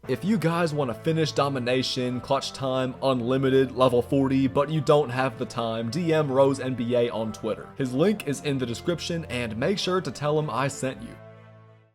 If you guys want to finish domination, clutch time, unlimited, level 40, but you don't have the time, DM Rose NBA on Twitter. His link is in the description, and make sure to tell him I sent you.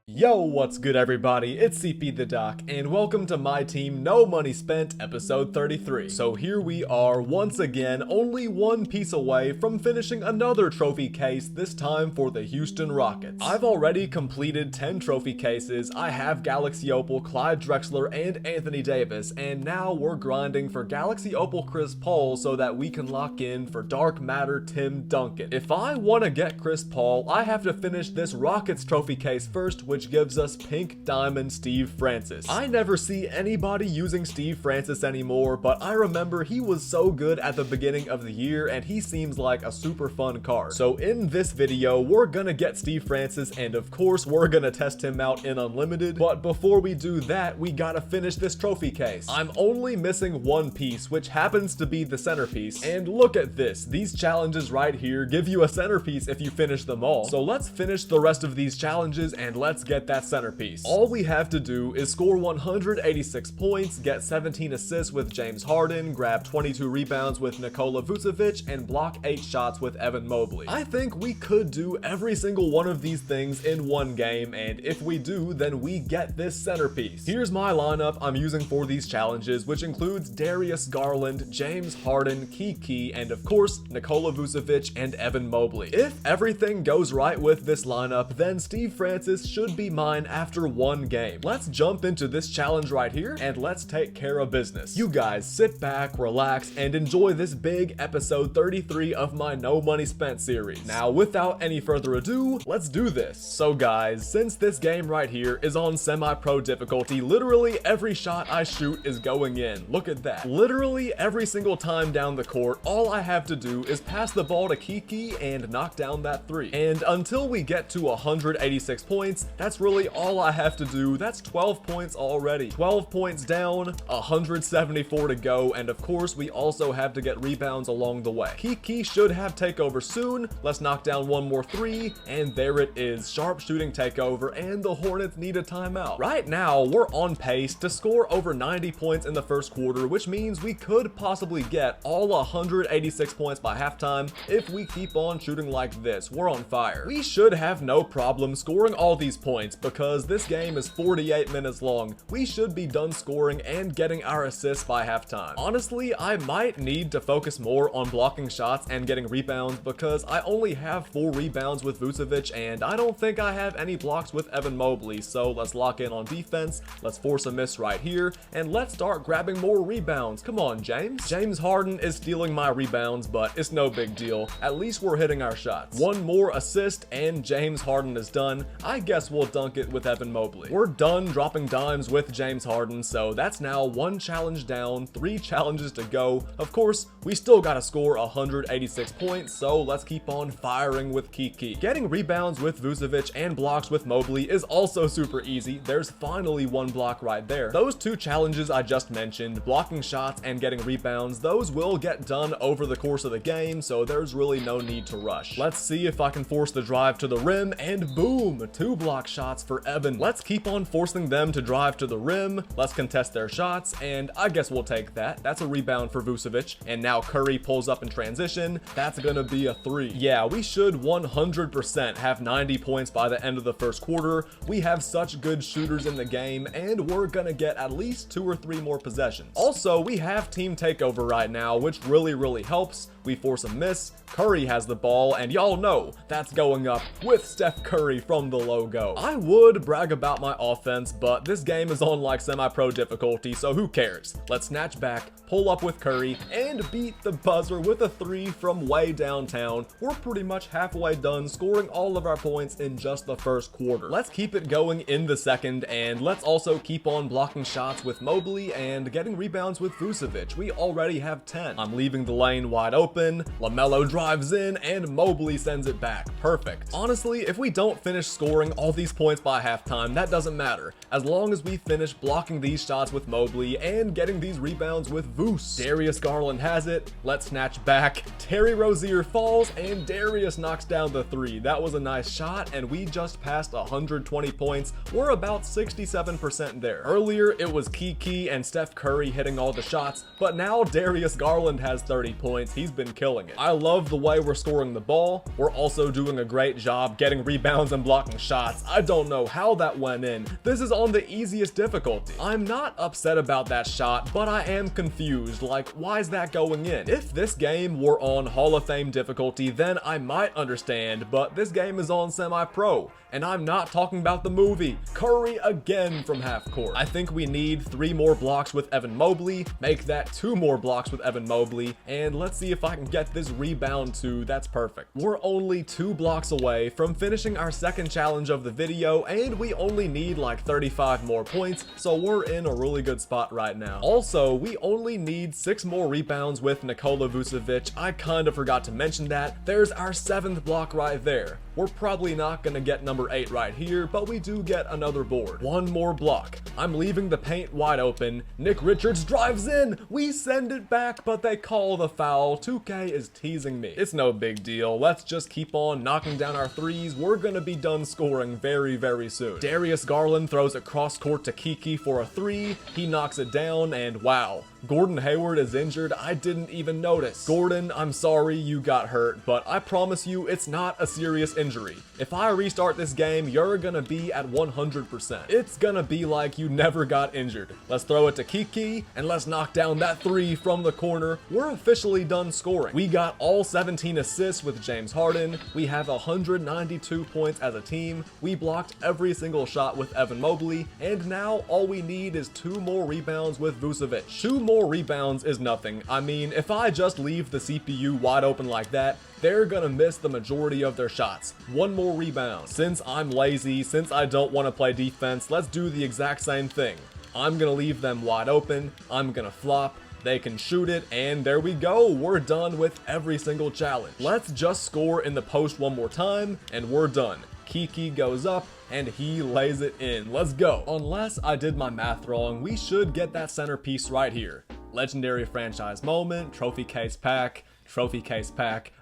Yo, what's good everybody, it's CP the Doc, and welcome to my team No Money Spent episode 33. So here we are once again, only one piece away from finishing another trophy case, this time for the Houston Rockets. I've already completed 10 trophy cases, I have Galaxy Opal, Clyde Drexler, and Anthony Davis, and now we're grinding for Galaxy Opal Chris Paul so that we can lock in for Dark Matter Tim Duncan. If I want to get Chris Paul, I have to finish this Rockets trophy case first, which gives us Pink Diamond Steve Francis. I never see anybody using Steve Francis anymore, but I remember he was so good at the beginning of the year and he seems like a super fun card. So in this video, we're gonna get Steve Francis and of course we're gonna test him out in Unlimited, but before we do that, we gotta finish this trophy case. I'm only missing one piece, which happens to be the centerpiece, and look at this, these challenges right here give you a centerpiece if you finish them all. So let's finish the rest of these challenges and let's get that centerpiece. All we have to do is score 186 points, get 17 assists with James Harden, grab 22 rebounds with Nikola Vucevic, and block 8 shots with Evan Mobley. I think we could do every single one of these things in one game, and if we do, then we get this centerpiece. Here's my lineup I'm using for these challenges, which includes Darius Garland, James Harden, Kiki, and of course, Nikola Vucevic and Evan Mobley. If everything goes right with this lineup, then Steve Francis should be mine after one game. Let's jump into this challenge right here and let's take care of business. You guys sit back, relax, and enjoy this big episode 33 of my No Money Spent series. Now, without any further ado, let's do this. So guys, since this game right here is on semi-pro difficulty, literally every shot I shoot is going in. Look at that. Literally every single time down the court, all I have to do is pass the ball to Kiki and knock down that 3. And until we get to 186 points, that's really all I have to do. That's 12 points already. 12 points down, 174 to go, and of course we also have to get rebounds along the way. Kiki should have takeover soon. Let's knock down one more 3, and there it is. Sharp shooting takeover, and the Hornets need a timeout. Right now, we're on pace to score over 90 points in the first quarter, which means we could possibly get all 186 points by halftime if we keep on shooting like this. We're on fire. We should have no problem scoring all these points because this game is 48 minutes long. We should be done scoring and getting our assists by halftime. Honestly, I might need to focus more on blocking shots and getting rebounds because I only have 4 rebounds with Vucevic and I don't think I have any blocks with Evan Mobley. So let's lock in on defense, let's force a miss right here, and let's start grabbing more rebounds. Come on, James. James Harden is stealing my rebounds, but it's no big deal. At least we're hitting our shots. One more assist and James Harden is done. I guess we'll dunk it with Evan Mobley. We're done dropping dimes with James Harden, so that's now 1 challenge down, 3 challenges to go. Of course, we still gotta score 186 points, so let's keep on firing with Kiki. Getting rebounds with Vucevic and blocks with Mobley is also super easy. There's finally 1 block right there. Those 2 challenges I just mentioned, blocking shots and getting rebounds, those will get done over the course of the game, so there's really no need to rush. Let's see if I can force the drive to the rim, and boom, 2 block shots for Evan. Let's keep on forcing them to drive to the rim. Let's contest their shots, and I guess we'll take that. That's a rebound for Vucevic, and now Curry pulls up in transition. That's gonna be a 3. Yeah, we should 100% have 90 points by the end of the first quarter. We have such good shooters in the game, and we're gonna get at least 2 or 3 more possessions. Also, we have team takeover right now, which really helps. We force a miss, Curry has the ball, and y'all know that's going up with Steph Curry from the logo. I would brag about my offense, but this game is on like semi-pro difficulty, so who cares? Let's snatch back, pull up with Curry, and beat the buzzer with a 3 from way downtown. We're pretty much halfway done scoring all of our points in just the first quarter. Let's keep it going in the second, and let's also keep on blocking shots with Mobley and getting rebounds with Vucevic. We already have 10. I'm leaving the lane wide open. LaMelo drives in, and Mobley sends it back. Perfect. Honestly, if we don't finish scoring all these these points by halftime, that doesn't matter, as long as we finish blocking these shots with Mobley and getting these rebounds with Vooss. Darius Garland has it, let's snatch back, Terry Rozier falls, and Darius knocks down the three. That was a nice shot, and we just passed 120 points. We're about 67% there. Earlier, it was Kiki and Steph Curry hitting all the shots, but now Darius Garland has 30 points. He's been killing it. I love the way we're scoring the ball. We're also doing a great job getting rebounds and blocking shots. I don't know how that went in. This is on the easiest difficulty. I'm not upset about that shot, but I am confused. Like, why is that going in? If this game were on Hall of Fame difficulty, then I might understand, but this game is on semi-pro, and I'm not talking about the movie. Curry again from half court. I think we need 3 more blocks with Evan Mobley, make that 2 more blocks with Evan Mobley, and let's see if I can get this rebound too. That's perfect. We're only 2 blocks away from finishing our second challenge of the video, and we only need like 35 more points, so we're in a really good spot right now. Also, we only need 6 more rebounds with Nikola Vucevic. I kind of forgot to mention that. There's our 7th block right there. We're probably not gonna get number 8 right here, but we do get another board. 1 more block. I'm leaving the paint wide open. Nick Richards drives in. We send it back, but they call the foul. 2K is teasing me. It's no big deal. Let's just keep on knocking down our threes. We're gonna be done scoring very, very soon. Darius Garland throws it cross court to Kiki for a 3. He knocks it down, and wow. Gordon Hayward is injured. I didn't even notice. Gordon, I'm sorry you got hurt, but I promise you it's not a serious injury. If I restart this game, you're gonna be at 100%. It's gonna be like you never got injured. Let's throw it to Kiki, and let's knock down that 3 from the corner. We're officially done scoring. We got all 17 assists with James Harden. We have 192 points as a team. We blocked every single shot with Evan Mobley, and now all we need is 2 more rebounds with Vucevic. 2 more rebounds is nothing. I mean, if I just leave the CPU wide open like that, they're gonna miss the majority of their shots. 1 more rebound. Since I'm lazy, since I don't want to play defense, let's do the exact same thing. I'm gonna leave them wide open. I'm gonna flop. They can shoot it, and there we go. We're done with every single challenge. Let's just score in the post 1 more time, and we're done. Kiki goes up, and he lays it in. Let's go. Unless I did my math wrong, we should get that centerpiece right here. Legendary franchise moment, trophy case pack,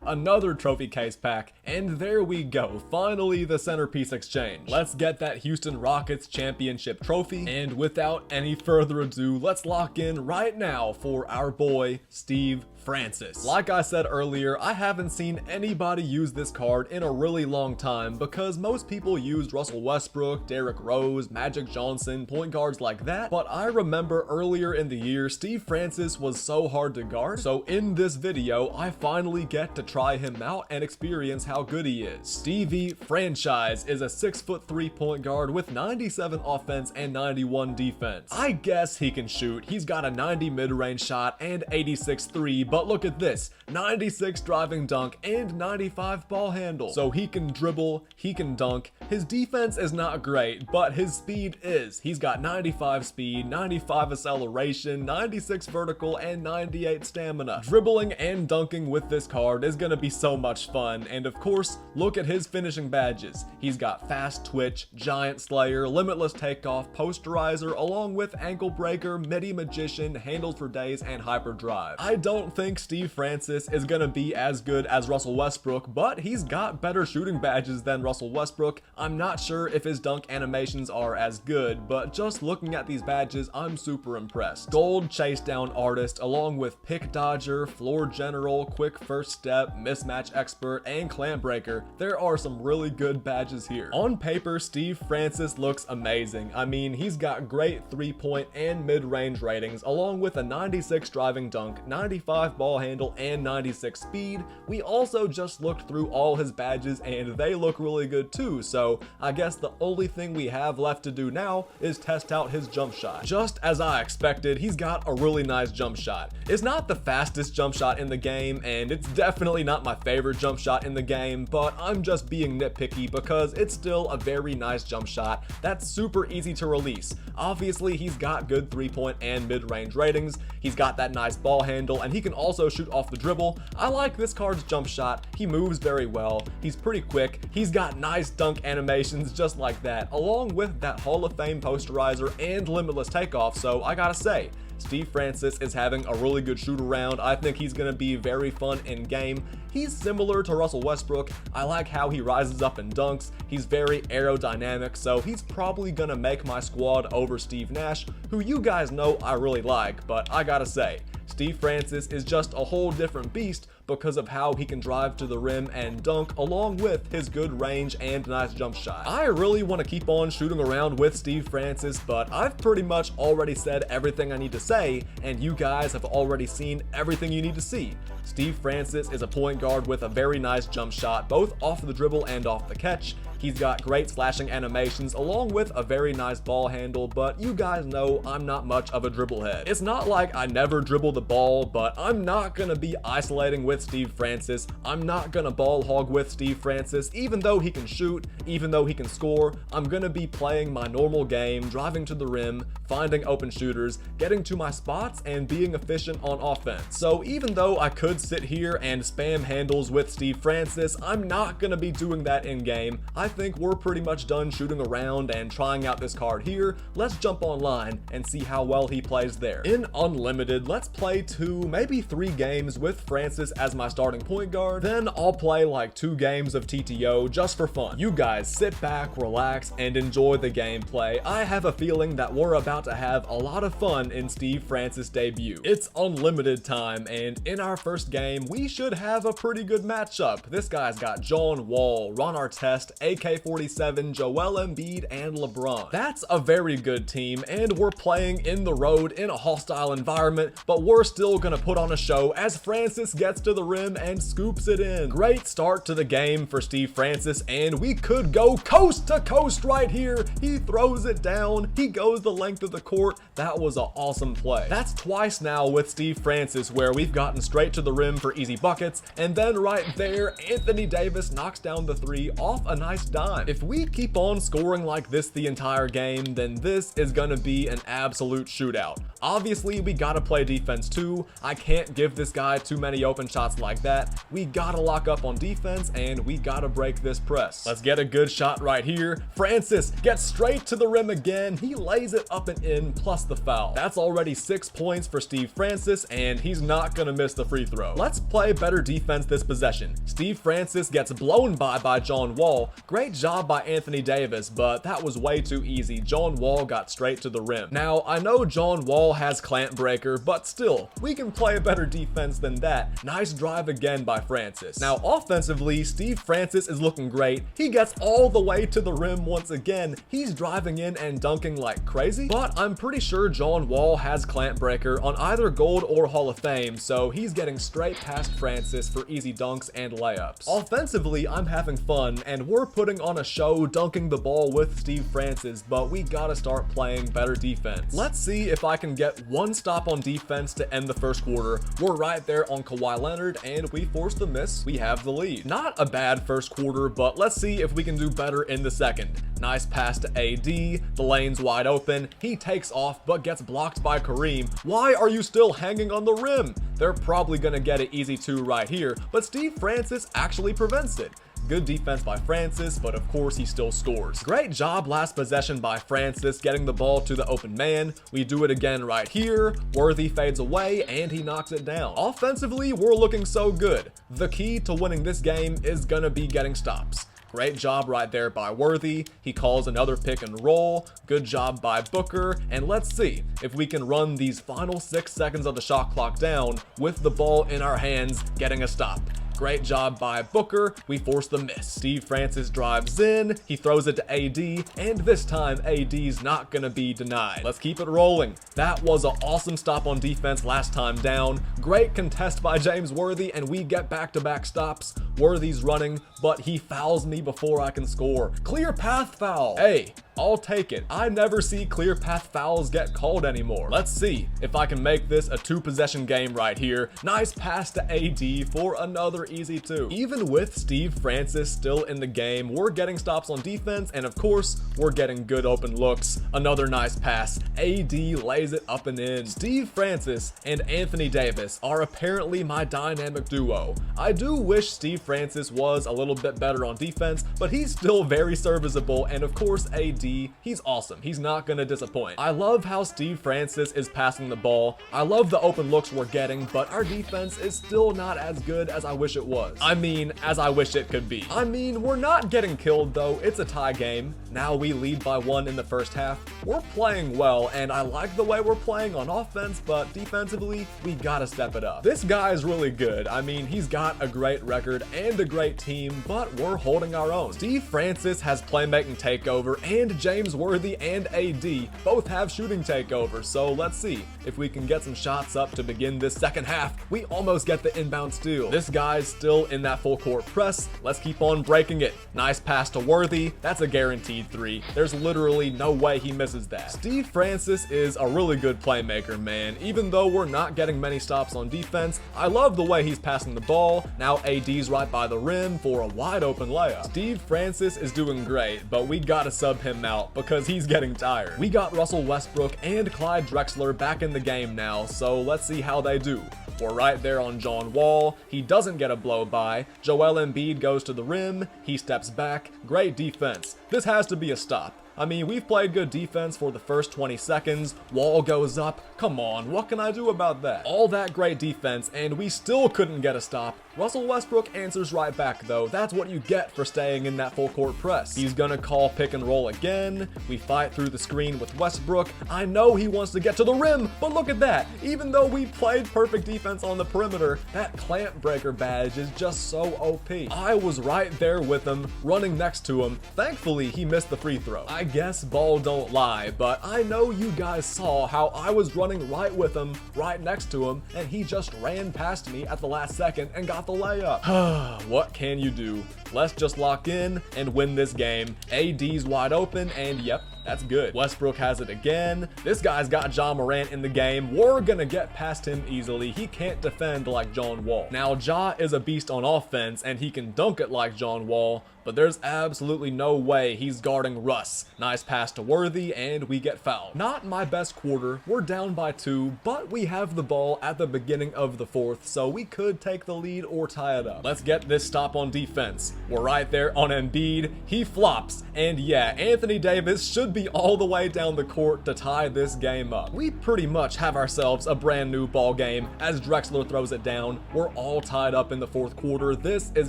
another trophy case pack, and there we go. Finally, the centerpiece exchange. Let's get that Houston Rockets championship trophy, and without any further ado, let's lock in right now for our boy, Steve Francis. Like I said earlier, I haven't seen anybody use this card in a really long time because most people used Russell Westbrook, Derrick Rose, Magic Johnson, point guards like that, but I remember earlier in the year, Steve Francis was so hard to guard, so in this video, I finally get to try him out and experience how good he is. Stevie Franchise is a 6'3" point guard with 97 offense and 91 defense. I guess he can shoot. He's got a 90 mid-range shot and 86 3, but look at this, 96 driving dunk and 95 ball handle. So he can dribble, he can dunk. His defense is not great, but his speed is. He's got 95 speed, 95 acceleration, 96 vertical, and 98 stamina. Dribbling and dunking with this card is gonna be so much fun, and of course, look at his finishing badges. He's got fast twitch, giant slayer, limitless takeoff, posterizer, along with ankle breaker, midi magician, handles for days, and hyperdrive. I don't think Steve Francis is gonna be as good as Russell Westbrook, but he's got better shooting badges than Russell Westbrook. I'm not sure if his dunk animations are as good, but just looking at these badges, I'm super impressed. Gold chase down artist, along with pick dodger, floor general, quick first step, mismatch expert, and clamp breaker. There are some really good badges here. On paper, Steve Francis looks amazing. I mean, he's got great 3-point and mid-range ratings, along with a 96 driving dunk, 95 ball handle, and 96 speed. We also just looked through all his badges and they look really good too, so I guess the only thing we have left to do now is test out his jump shot. Just as I expected, he's got a really nice jump shot. It's not the fastest jump shot in the game, and it's definitely not my favorite jump shot in the game, but I'm just being nitpicky because it's still a very nice jump shot that's super easy to release. Obviously, he's got good 3-point and mid-range ratings, he's got that nice ball handle, and he can also shoot off the dribble. I like this card's jump shot. He moves very well. He's pretty quick. He's got nice dunk animations just like that, along with that Hall of Fame posterizer and limitless takeoff. So I gotta say, Steve Francis is having a really good shoot around. I think he's going to be very fun in game. He's similar to Russell Westbrook. I like how he rises up and dunks. He's very aerodynamic, so he's probably going to make my squad over Steve Nash, who you guys know I really like, but I gotta say, Steve Francis is just a whole different beast because of how he can drive to the rim and dunk, along with his good range and nice jump shot. I really want to keep on shooting around with Steve Francis, but I've pretty much already said everything I need to say, and you guys have already seen everything you need to see. Steve Francis is a point guard with a very nice jump shot, both off the dribble and off the catch. He's got great slashing animations along with a very nice ball handle, but you guys know I'm not much of a dribble head. It's not like I never dribble the ball, but I'm not gonna be isolating with Steve Francis. I'm not gonna ball hog with Steve Francis. Even though he can shoot, even though he can score, I'm gonna be playing my normal game, driving to the rim, finding open shooters, getting to my spots, and being efficient on offense. So even though I could sit here and spam handles with Steve Francis, I'm not gonna be doing that in game. I think we're pretty much done shooting around and trying out this card here. Let's jump online and see how well he plays there. In Unlimited, let's play 2, maybe 3 games with Francis as my starting point guard. Then I'll play like 2 games of TTO just for fun. You guys sit back, relax, and enjoy the gameplay. I have a feeling that we're about to have a lot of fun in Steve Francis' debut. It's Unlimited time, and in our first game, we should have a pretty good matchup. This guy's got John Wall, Ron Artest, AK-47, Joel Embiid, and LeBron. That's a very good team, and we're playing in the road in a hostile environment, but we're still gonna put on a show as Francis gets to the rim and scoops it in. Great start to the game for Steve Francis, and we could go coast to coast right here. He throws it down. He goes the length of the court. That was an awesome play. That's twice now with Steve Francis where we've gotten straight to the rim for easy buckets, and then right there, Anthony Davis knocks down the 3 off a nice dime. If we keep on scoring like this the entire game, then this is gonna be an absolute shootout. Obviously, we gotta play defense too. I can't give this guy too many open shots like that. We gotta lock up on defense, and we gotta break this press. Let's get a good shot right here. Francis gets straight to the rim again. He lays it up and in, plus the foul. That's already 6 points for Steve Francis, and he's not gonna miss the free throw. Let's play better defense this possession. Steve Francis gets blown by John Wall. Great job by Anthony Davis, but that was way too easy. John Wall got straight to the rim. Now, I know John Wall has clamp breaker, but still, we can play a better defense than that. Nice drive again by Francis. Now, offensively, Steve Francis is looking great. He gets all the way to the rim once again. He's driving in and dunking like crazy, but I'm pretty sure John Wall has clamp breaker on either Gold or Hall of Fame, so he's getting straight past Francis for easy dunks and layups. Offensively, I'm having fun, and we're putting on a show dunking the ball with Steve Francis, but we gotta start playing better defense. Let's see if I can get 1 stop on defense to end the first quarter. We're right there on Kawhi Leonard, and we force the miss. We have the lead. Not a bad first quarter, but let's see if we can do better in the second. Nice pass to AD. The lane's wide open. He takes off, but gets blocked by Kareem. Why are you still hanging on the rim? They're probably gonna get it easy 2 right here, but Steve Francis actually prevents it. Good defense by Francis, but of course he still scores. Great job last possession by Francis, getting the ball to the open man. We do it again right here. Worthy fades away, and he knocks it down. Offensively, we're looking so good. The key to winning this game is gonna be getting stops. Great job right there by Worthy. He calls another pick and roll. Good job by Booker. And let's see if we can run these final 6 seconds of the shot clock down with the ball in our hands, getting a stop. Great job by Booker. We force the miss. Steve Francis drives in. He throws it to AD, and this time AD's not gonna be denied. Let's keep it rolling. That was an awesome stop on defense last time down. Great contest by James Worthy, and we get back-to-back stops. Worthy's running, but he fouls me before I can score. Clear path foul. Hey, I'll take it. I never see clear path fouls get called anymore. Let's see if I can make this a 2-possession game right here. Nice pass to AD for another easy 2. Even with Steve Francis still in the game, we're getting stops on defense, and of course, we're getting good open looks. Another nice pass. AD lays it up and in. Steve Francis and Anthony Davis are apparently my dynamic duo. I do wish Steve Francis was a little bit better on defense, but he's still very serviceable, and of course AD, he's awesome. He's not gonna disappoint. I love how Steve Francis is passing the ball. I love the open looks we're getting, but our defense is still not as good as I wish it was. I mean, as I wish it could be. I mean, we're not getting killed though. It's a tie game. Now we lead by 1 in the first half. We're playing well, and I like the way we're playing on offense, but defensively, we gotta step it up. This guy is really good. I mean, he's got a great record and a great team, but we're holding our own. Steve Francis has playmaking takeover, and James Worthy and AD both have shooting takeover, so let's see if we can get some shots up to begin this second half. We almost get the inbound steal. This guy's still in that full court press. Let's keep on breaking it. Nice pass to Worthy. That's a guaranteed 3. There's literally no way he misses that. Steve Francis is a really good playmaker, man. Even though we're not getting many stops on defense, I love the way he's passing the ball. Now AD's right by the rim for a wide open layup. Steve Francis is doing great, but we gotta sub him out because he's getting tired. We got Russell Westbrook and Clyde Drexler back in the game now, so let's see how they do. We're right there on John Wall. He doesn't get a blow by. Joel Embiid goes to the rim. He steps back. Great defense. This has to be a stop. I mean, we've played good defense for the first 20 seconds. Wall goes up. Come on, what can I do about that? All that great defense, and we still couldn't get a stop. Russell Westbrook answers right back though. That's what you get for staying in that full court press. He's gonna call pick and roll again. We fight through the screen with Westbrook. I know he wants to get to the rim, but look at that. Even though we played perfect defense on the perimeter, that clamp breaker badge is just so OP. I was right there with him, running next to him. Thankfully, he missed the free throw. I guess ball don't lie, but I know you guys saw how I was running right with him, right next to him, and he just ran past me at the last second and got the layup. What can you do? Let's just lock in and win this game. AD's wide open, and yep, that's good. Westbrook has it again. This guy's got Ja Morant in the game. We're gonna get past him easily. He can't defend like John Wall. Now, Ja is a beast on offense, and he can dunk it like John Wall, but there's absolutely no way he's guarding Russ. Nice pass to Worthy, and we get fouled. Not my best quarter. We're down by 2, but we have the ball at the beginning of the 4th, so we could take the lead or tie it up. Let's get this stop on defense. We're right there on Embiid. He flops, and yeah, Anthony Davis should be all the way down the court to tie this game up. We pretty much have ourselves a brand new ball game as Drexler throws it down. We're all tied up in the 4th quarter. This is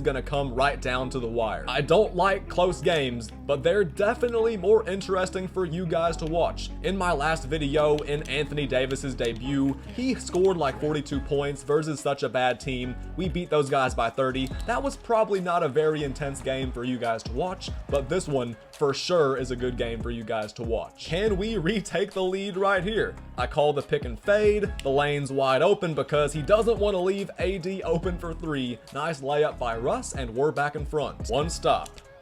gonna come right down to the wire. I don't like close games, but they're definitely more interesting for you guys to watch. In my last video, in Anthony Davis's debut, he scored like 42 points versus such a bad team. We beat those guys by 30. That was probably not a very intense game for you guys to watch, but this one for sure is a good game for you guys to watch. Can we retake the lead right here? I call the pick and fade. The lane's wide open because he doesn't want to leave AD open for 3. Nice layup by Russ, and we're back in front. One stop.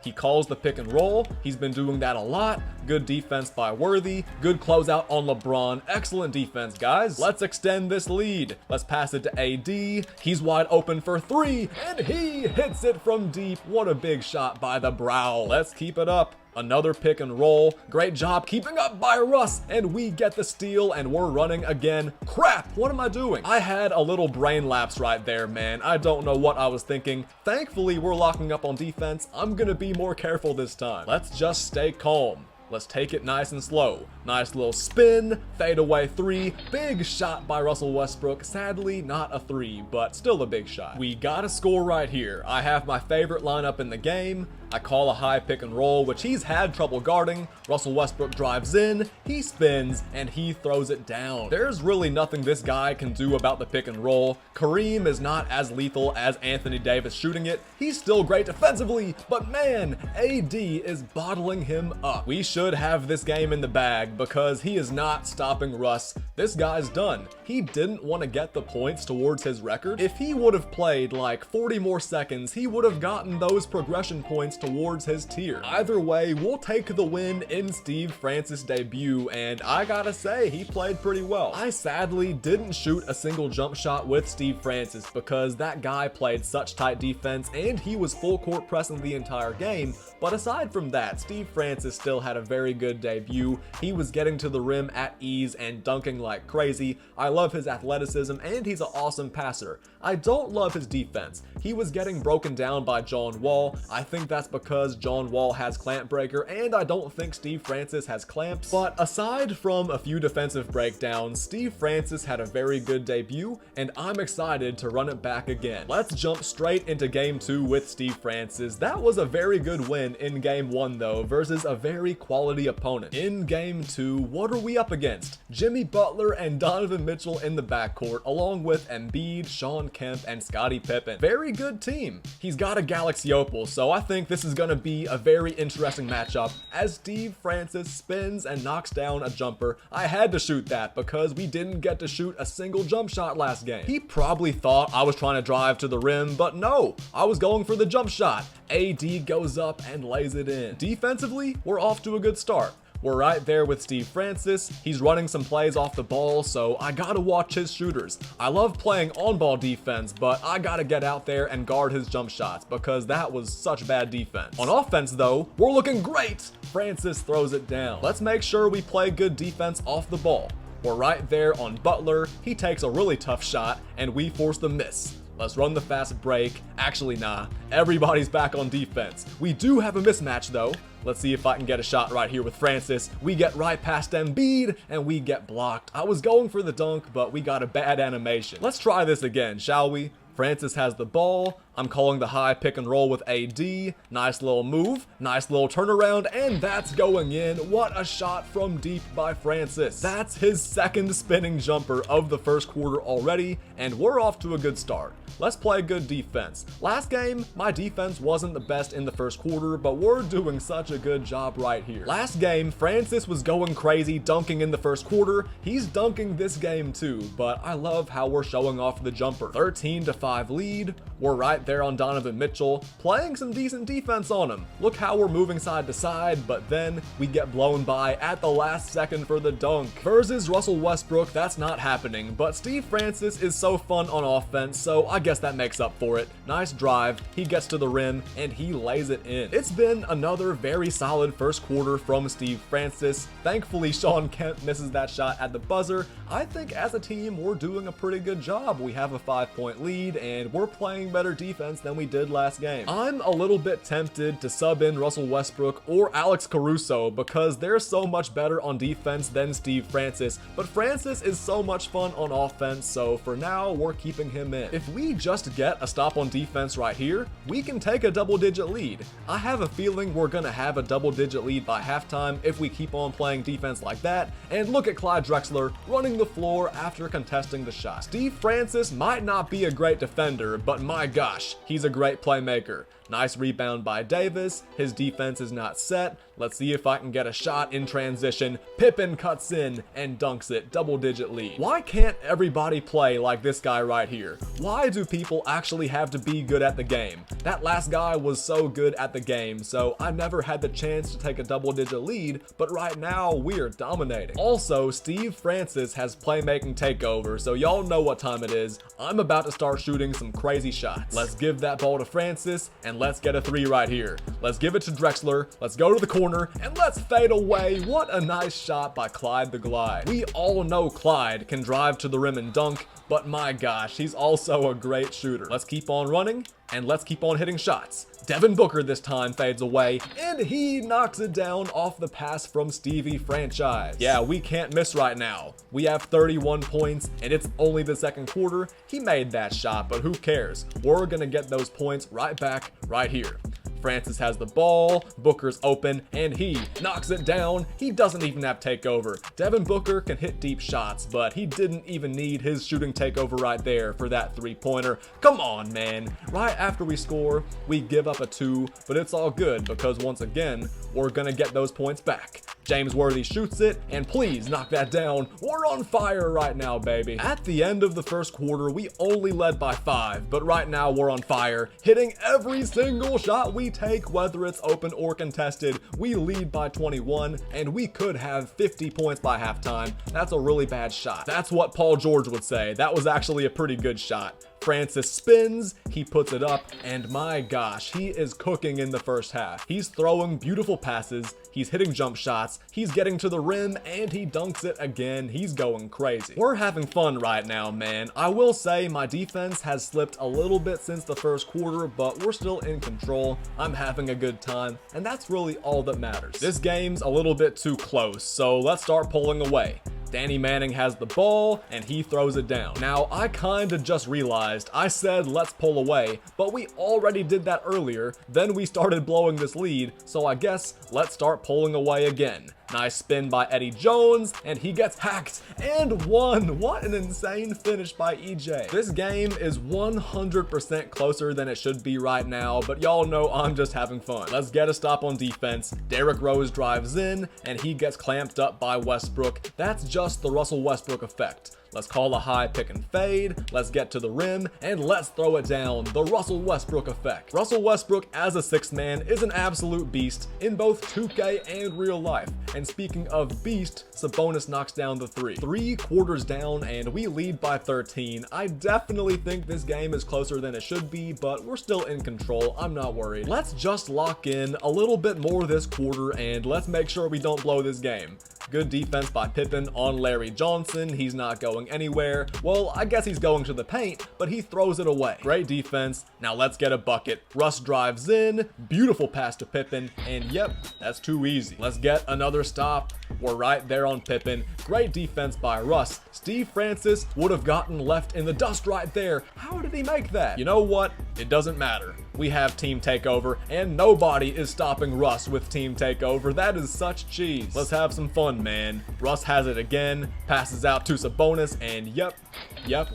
He calls the pick and roll. He's been doing that a lot. Good defense by Worthy. Good closeout on LeBron. Excellent defense, guys. Let's extend this lead. Let's pass it to AD. He's wide open for 3, and he hits it from deep. What a big shot by the brow. Let's keep it up. Another pick and roll. Great job keeping up by Russ, and we get the steal, and we're running again. Crap, what am I doing? I had a little brain lapse right there, man. I don't know what I was thinking. Thankfully, we're locking up on defense. I'm gonna be more careful this time. Let's just stay calm. Let's take it nice and slow. Nice little spin, fade away 3. Big shot by Russell Westbrook. Sadly, not a 3, but still a big shot. We gotta score right here. I have my favorite lineup in the game. I call a high pick and roll, which he's had trouble guarding. Russell Westbrook drives in, he spins, and he throws it down. There's really nothing this guy can do about the pick and roll. Kareem is not as lethal as Anthony Davis shooting it. He's still great defensively, but man, AD is bottling him up. We should have this game in the bag because he is not stopping Russ. This guy's done. He didn't want to get the points towards his record. If he would have played like 40 more seconds, he would have gotten those progression points towards his tier. Either way, we'll take the win in Steve Francis' debut, and I gotta say, he played pretty well. I sadly didn't shoot a single jump shot with Steve Francis because that guy played such tight defense and he was full court pressing the entire game, but aside from that, Steve Francis still had a very good debut. He was getting to the rim at ease and dunking like crazy. I love his athleticism and he's an awesome passer. I don't love his defense. He was getting broken down by John Wall. I think that's because John Wall has clamp breaker and I don't think Steve Francis has clamps. But aside from a few defensive breakdowns, Steve Francis had a very good debut and I'm excited to run it back again. Let's jump straight into game 2 with Steve Francis. That was a very good win in game 1 though, versus a very quality opponent. In game 2, what are we up against? Jimmy Butler and Donovan Mitchell in the backcourt, along with Embiid, Shawn Kemp, and Scottie Pippen. Very good team. He's got a Galaxy Opal, so I think this is gonna be a very interesting matchup as Steve Francis spins and knocks down a jumper. I had to shoot that because we didn't get to shoot a single jump shot last game. He probably thought I was trying to drive to the rim, but no, I was going for the jump shot. AD goes up and lays it in. Defensively, we're off to a good start. We're right there with Steve Francis. He's running some plays off the ball, so I gotta watch his shooters. I love playing on-ball defense, but I gotta get out there and guard his jump shots because that was such bad defense. On offense though, we're looking great. Francis throws it down. Let's make sure we play good defense off the ball. We're right there on Butler. He takes a really tough shot and we force the miss. Let's run the fast break. Actually, nah. Everybody's back on defense. We do have a mismatch though. Let's see if I can get a shot right here with Francis. We get right past Embiid and we get blocked. I was going for the dunk, but we got a bad animation. Let's try this again, shall we? Francis has the ball. I'm calling the high pick and roll with AD. Nice little move, nice little turnaround, and that's going in. What a shot from deep by Francis. That's his second spinning jumper of the first quarter already, and we're off to a good start. Let's play good defense. Last game, my defense wasn't the best in the first quarter, but we're doing such a good job right here. Last game, Francis was going crazy dunking in the first quarter. He's dunking this game too, but I love how we're showing off the jumper. 13-5 lead. We're right there on Donovan Mitchell, playing some decent defense on him. Look how we're moving side to side, but then we get blown by at the last second for the dunk. Versus Russell Westbrook, that's not happening, but Steve Francis is so fun on offense, so I guess that makes up for it. Nice drive, he gets to the rim, and he lays it in. It's been another very solid first quarter from Steve Francis. Thankfully, Shawn Kemp misses that shot at the buzzer. I think as a team, we're doing a pretty good job. We have a 5-point lead, and we're playing better defense than we did last game. I'm a little bit tempted to sub in Russell Westbrook or Alex Caruso because they're so much better on defense than Steve Francis, but Francis is so much fun on offense, so for now, we're keeping him in. If we just get a stop on defense right here, we can take a double-digit lead. I have a feeling we're gonna have a double-digit lead by halftime if we keep on playing defense like that, and look at Clyde Drexler running the floor after contesting the shot. Steve Francis might not be a great defender, but my gosh, he's a great playmaker. Nice rebound by Davis. His defense is not set. Let's see if I can get a shot in transition. Pippen cuts in and dunks it. Double-digit lead. Why can't everybody play like this guy right here? Why do people actually have to be good at the game? That last guy was so good at the game, so I never had the chance to take a double-digit lead, but right now we are dominating. Also, Steve Francis has playmaking takeover, so y'all know what time it is. I'm about to start shooting some crazy shots. Let's give that ball to Francis, and let's get a 3 right here. Let's give it to Drexler. Let's go to the corner and let's fade away. What a nice shot by Clyde the Glide. We all know Clyde can drive to the rim and dunk, but my gosh, he's also a great shooter. Let's keep on running and let's keep on hitting shots. Devin Booker this time fades away, and he knocks it down off the pass from Stevie Franchise. Yeah, we can't miss right now. We have 31 points, and it's only the second quarter. He made that shot, but who cares? We're gonna get those points right back, right here. Francis has the ball, Booker's open, and he knocks it down. He doesn't even have takeover. Devin Booker can hit deep shots, but he didn't even need his shooting takeover right there for that 3-pointer. Come on, man. Right after we score, we give up a 2, but it's all good because once again, we're gonna get those points back. James Worthy shoots it, and please knock that down. We're on fire right now, baby. At the end of the first quarter, we only led by 5, but right now we're on fire, hitting every single shot we take, whether it's open or contested. We lead by 21, and we could have 50 points by halftime. That's a really bad shot. That's what Paul George would say. That was actually a pretty good shot. Francis spins, he puts it up, and my gosh, he is cooking in the first half. He's throwing beautiful passes, he's hitting jump shots, he's getting to the rim, and he dunks it again. He's going crazy. We're having fun right now, man. I will say my defense has slipped a little bit since the first quarter, but we're still in control. I'm having a good time, and that's really all that matters. This game's a little bit too close, so let's start pulling away. Danny Manning has the ball, and he throws it down. Now, I kinda just realized I said let's pull away, but we already did that earlier, then we started blowing this lead, so I guess let's start pulling away again. Nice spin by Eddie Jones, and he gets hacked and won. What an insane finish by EJ. This game is 100% closer than it should be right now, but y'all know I'm just having fun. Let's get a stop on defense. Derrick Rose drives in, and he gets clamped up by Westbrook. That's just the Russell Westbrook effect. Let's call a high pick and fade, let's get to the rim, and let's throw it down. The Russell Westbrook effect. Russell Westbrook as a sixth man is an absolute beast in both 2K and real life. And speaking of beast, Sabonis knocks down the 3. 3 quarters down, and we lead by 13. I definitely think this game is closer than it should be, but we're still in control. I'm not worried. Let's just lock in a little bit more this quarter, and let's make sure we don't blow this game. Good defense by Pippen on Larry Johnson. He's not going anywhere. Well, I guess he's going to the paint, but he throws it away. Great defense. Now let's get a bucket. Russ drives in. Beautiful pass to Pippen. And yep, that's too easy. Let's get another stop. We're right there on Pippen. Great defense by Russ. Steve Francis would have gotten left in the dust right there. How did he make that? You know what? It doesn't matter. We have team takeover, and nobody is stopping Russ with team takeover. That is such cheese. Let's have some fun, man. Russ has it again, passes out to Sabonis, and yep,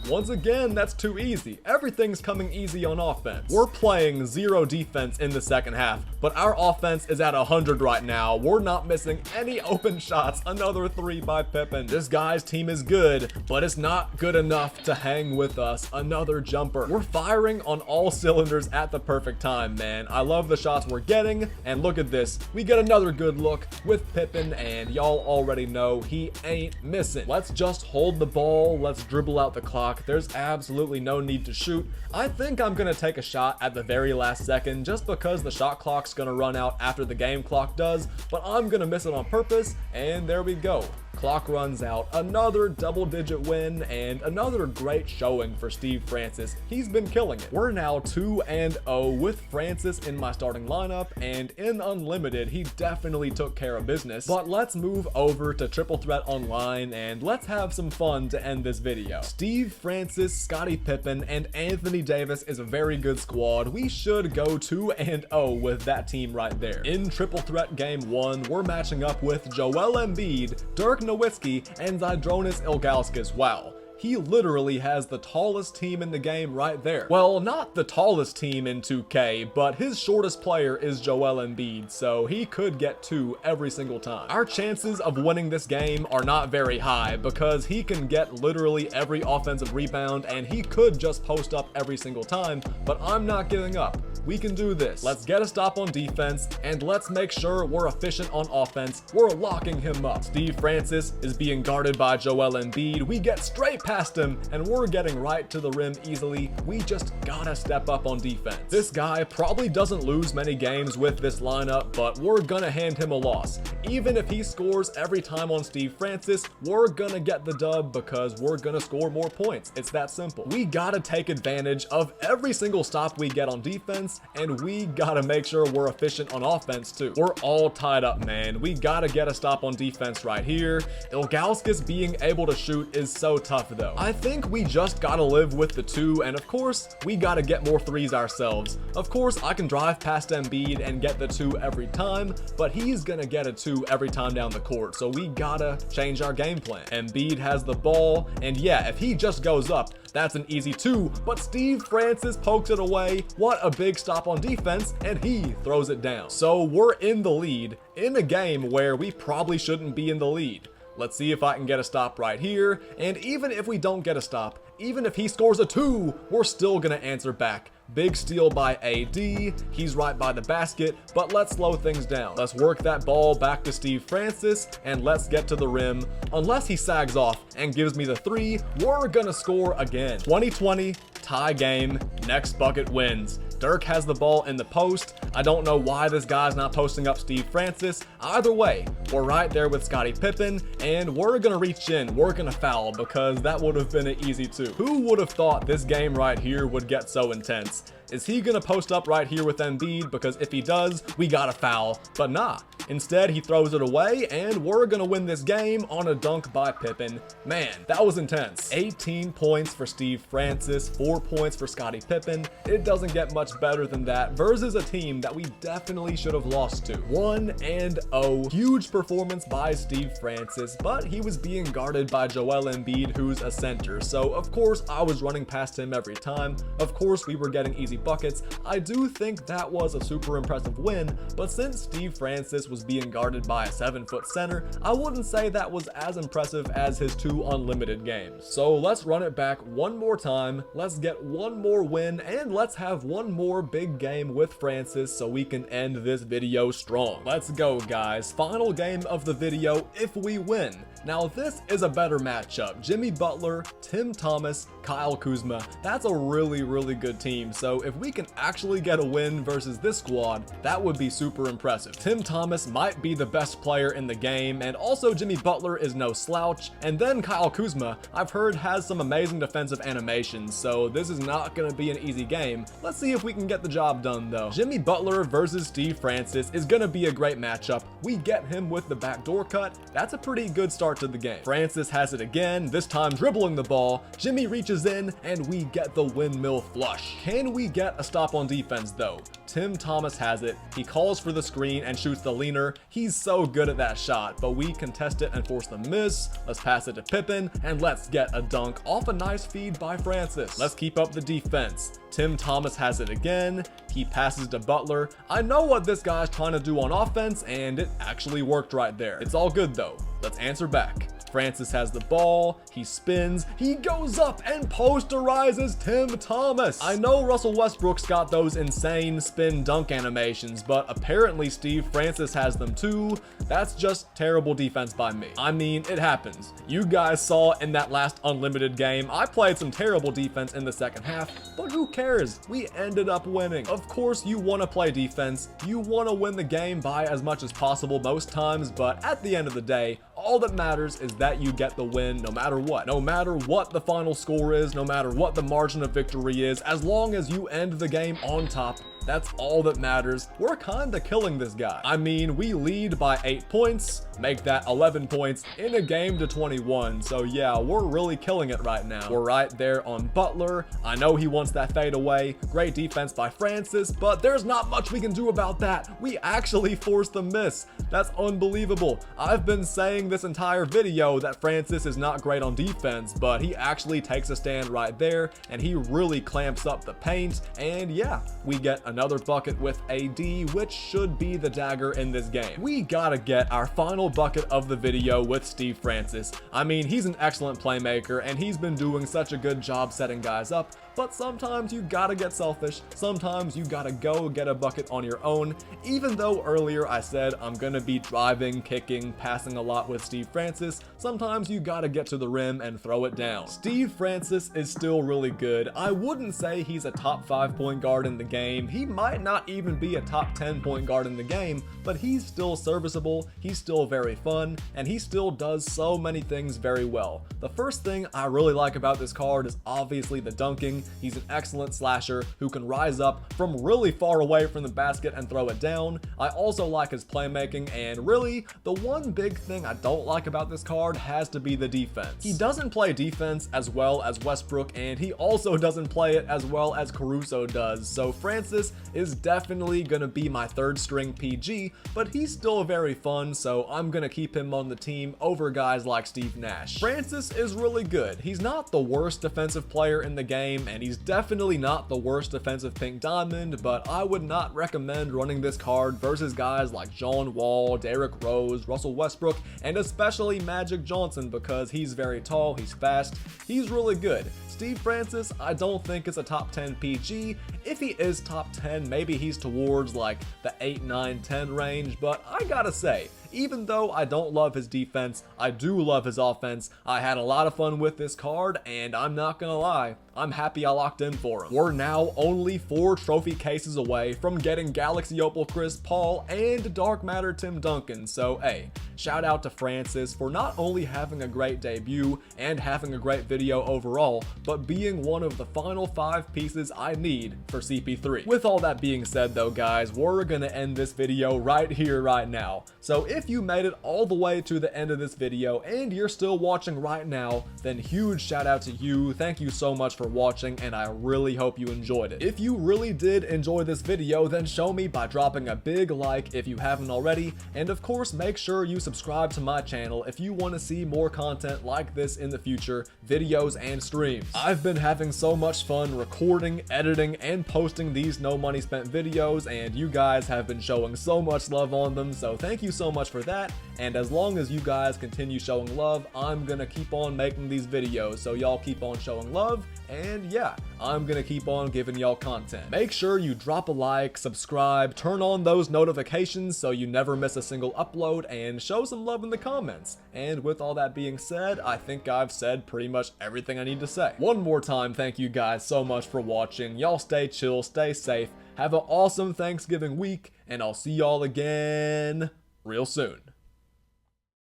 once again, that's too easy. Everything's coming easy on offense. We're playing 0 defense in the second half, but our offense is at 100 right now. We're not missing any open shots. Another 3 by Pippen. This guy's team is good, but it's not good enough to hang with us. Another jumper. We're firing on all cylinders at the perfect time, man. I love the shots we're getting, and look at this. We get another good look with Pippen, and y'all already know he ain't missing. Let's just hold the ball. Let's dribble out the clock. There's absolutely no need to shoot. I think I'm gonna take a shot at the very last second just because the shot clock's gonna run out after the game clock does, but I'm gonna miss it on purpose, and there we go. Clock runs out. Another double-digit win and another great showing for Steve Francis. He's been killing it. We're now 2-0 with Francis in my starting lineup, and in Unlimited, he definitely took care of business. But let's move over to Triple Threat Online, and let's have some fun to end this video. Steve Francis, Scottie Pippen, and Anthony Davis is a very good squad. We should go 2-0 with that team right there. In Triple Threat Game 1, we're matching up with Joel Embiid, Dirk Nowitzki, and Zydrunas Ilgauskas. Wow. He literally has the tallest team in the game right there. Well, not the tallest team in 2K, but his shortest player is Joel Embiid, so he could get 2 every single time. Our chances of winning this game are not very high because he can get literally every offensive rebound and he could just post up every single time, but I'm not giving up. We can do this. Let's get a stop on defense, and let's make sure we're efficient on offense. We're locking him up. Steve Francis is being guarded by Joel Embiid. We get straight past him, and we're getting right to the rim easily. We just gotta step up on defense. This guy probably doesn't lose many games with this lineup, but we're gonna hand him a loss. Even if he scores every time on Steve Francis, we're gonna get the dub because we're gonna score more points. It's that simple. We gotta take advantage of every single stop we get on defense, and we gotta make sure we're efficient on offense too. We're all tied up, man. We gotta get a stop on defense right here. Ilgauskas being able to shoot is so tough though. I think we just gotta live with the 2, and of course, we gotta get more 3s ourselves. Of course, I can drive past Embiid and get the 2 every time, but he's gonna get a 2 every time down the court, so we gotta change our game plan. Embiid has the ball, and yeah, if he just goes up, that's an easy 2, but Steve Francis pokes it away. What a big stop on defense, and he throws it down. So we're in the lead in a game where we probably shouldn't be in the lead. Let's see if I can get a stop right here, and even if we don't get a stop, even if he scores a 2, we're still gonna answer back. Big steal by AD, he's right by the basket, but let's slow things down. Let's work that ball back to Steve Francis, and let's get to the rim. Unless he sags off and gives me the 3, we're gonna score again. 2020, tie game, next bucket wins. Dirk has the ball in the post. I don't know why this guy's not posting up Steve Francis. Either way, we're right there with Scottie Pippen, and we're gonna reach in, we're gonna foul, because that would have been an easy 2. Who would have thought this game right here would get so intense? Is he gonna post up right here with Embiid? Because if he does, we gotta foul. But nah, instead he throws it away, and we're gonna win this game on a dunk by Pippen. Man, that was intense. 18 points for Steve Francis, 4 points for Scottie Pippen. It doesn't get much better than that versus a team that we definitely should have lost to. 1-0. Huge performance by Steve Francis, but he was being guarded by Joel Embiid, who's a center. So of course I was running past him every time. Of course we were getting easy buckets. I do think that was a super impressive win, but since Steve Francis was being guarded by a 7-foot center, I wouldn't say that was as impressive as his 2 unlimited games. So let's run it back one more time, let's get one more win, and let's have one more big game with Francis so we can end this video strong. Let's go, guys. Final game of the video if we win. Now this is a better matchup. Jimmy Butler, Tim Thomas, Kyle Kuzma. That's a really good team. So if we can actually get a win versus this squad, that would be super impressive. Tim Thomas might be the best player in the game, and also Jimmy Butler is no slouch. And then Kyle Kuzma, I've heard, has some amazing defensive animations, so this is not gonna be an easy game. Let's see if we can get the job done though. Jimmy Butler versus Steve Francis is gonna be a great matchup. We get him with the backdoor cut. That's a pretty good start to the game. Francis has it again, this time dribbling the ball. Jimmy reaches in, and we get the windmill flush. Can we get a stop on defense though? Tim Thomas has it. He calls for the screen and shoots the leaner. He's so good at that shot, but we contest it and force the miss. Let's pass it to Pippen, and let's get a dunk off a nice feed by Francis. Let's keep up the defense. Tim Thomas has it again. He passes to Butler. I know what this guy's trying to do on offense, and it actually worked right there. It's all good though. Let's answer back. Francis has the ball, he spins, he goes up and posterizes Tim Thomas. I know Russell Westbrook's got those insane spin dunk animations, but apparently Steve Francis has them too. That's just terrible defense by me. I mean, it happens. You guys saw in that last unlimited game, I played some terrible defense in the second half, but who cares? We ended up winning. Of course, you want to play defense. You want to win the game by as much as possible most times, but at the end of the day, all that matters is that you get the win no matter what. No matter what the final score is, no matter what the margin of victory is, as long as you end the game on top, that's all that matters. We're kinda killing this guy. I mean, we lead by 8 points, make that 11 points in a game to 21. So yeah, we're really killing it right now. We're right there on Butler. I know he wants that fade away. Great defense by Francis, but there's not much we can do about that. We actually forced the miss. That's unbelievable. I've been saying this entire video that Francis is not great on defense, but he actually takes a stand right there, and he really clamps up the paint. And yeah, we get another bucket with AD, which should be the dagger in this game. We gotta get our final bucket of the video with Steve Francis. I mean, he's an excellent playmaker, and he's been doing such a good job setting guys up, but sometimes you gotta get selfish. Sometimes you gotta go get a bucket on your own. Even though earlier I said I'm gonna be driving, kicking, passing a lot with Steve Francis, sometimes you gotta get to the rim and throw it down. Steve Francis is still really good. I wouldn't say he's a top 5 point guard in the game. he might not even be a top 10 point guard in the game, but he's still serviceable, he's still very fun, and he still does so many things very well. The first thing I really like about this card is obviously the dunking. He's an excellent slasher who can rise up from really far away from the basket and throw it down. I also like his playmaking, and really, the one big thing I don't like about this card has to be the defense. He doesn't play defense as well as Westbrook, and he also doesn't play it as well as Caruso does, so Francis is definitely gonna be my third string PG, but he's still very fun, so I'm gonna keep him on the team over guys like Steve Nash. Francis is really good. He's not the worst defensive player in the game, and he's definitely not the worst defensive pink diamond, but I would not recommend running this card versus guys like John Wall, Derrick Rose, Russell Westbrook, and especially Magic Johnson, because he's very tall, he's fast, he's really good. Steve Francis, I don't think is a top 10 PG. If he is top 10, maybe he's towards like the 8, 9, 10 range, but I gotta say, even though I don't love his defense, I do love his offense. I had a lot of fun with this card, and I'm not gonna lie, I'm happy I locked in for him. We're now only 4 trophy cases away from getting Galaxy Opal Chris Paul and Dark Matter Tim Duncan, so hey, shout out to Francis for not only having a great debut and having a great video overall, but being one of the final 5 pieces I need for CP3. With all that being said though guys, we're gonna end this video right here, right now. So if you made it all the way to the end of this video and you're still watching right now, then huge shout out to you. Thank you so much for watching, and I really hope you enjoyed it. If you really did enjoy this video, then show me by dropping a big like if you haven't already, and of course make sure you subscribe to my channel if you want to see more content like this in the future, videos and streams. I've been having so much fun recording, editing, and posting these no money spent videos, and you guys have been showing so much love on them, so thank you so much for that. And as long as you guys continue showing love, I'm gonna keep on making these videos, so y'all keep on showing love, and yeah, I'm gonna keep on giving y'all content. Make sure you drop a like, subscribe, turn on those notifications so you never miss a single upload, and show some love in the comments. And with all that being said, I think I've said pretty much everything I need to say. One more time, thank you guys so much for watching. Y'all stay chill, stay safe, have an awesome Thanksgiving week, and I'll see y'all again real soon.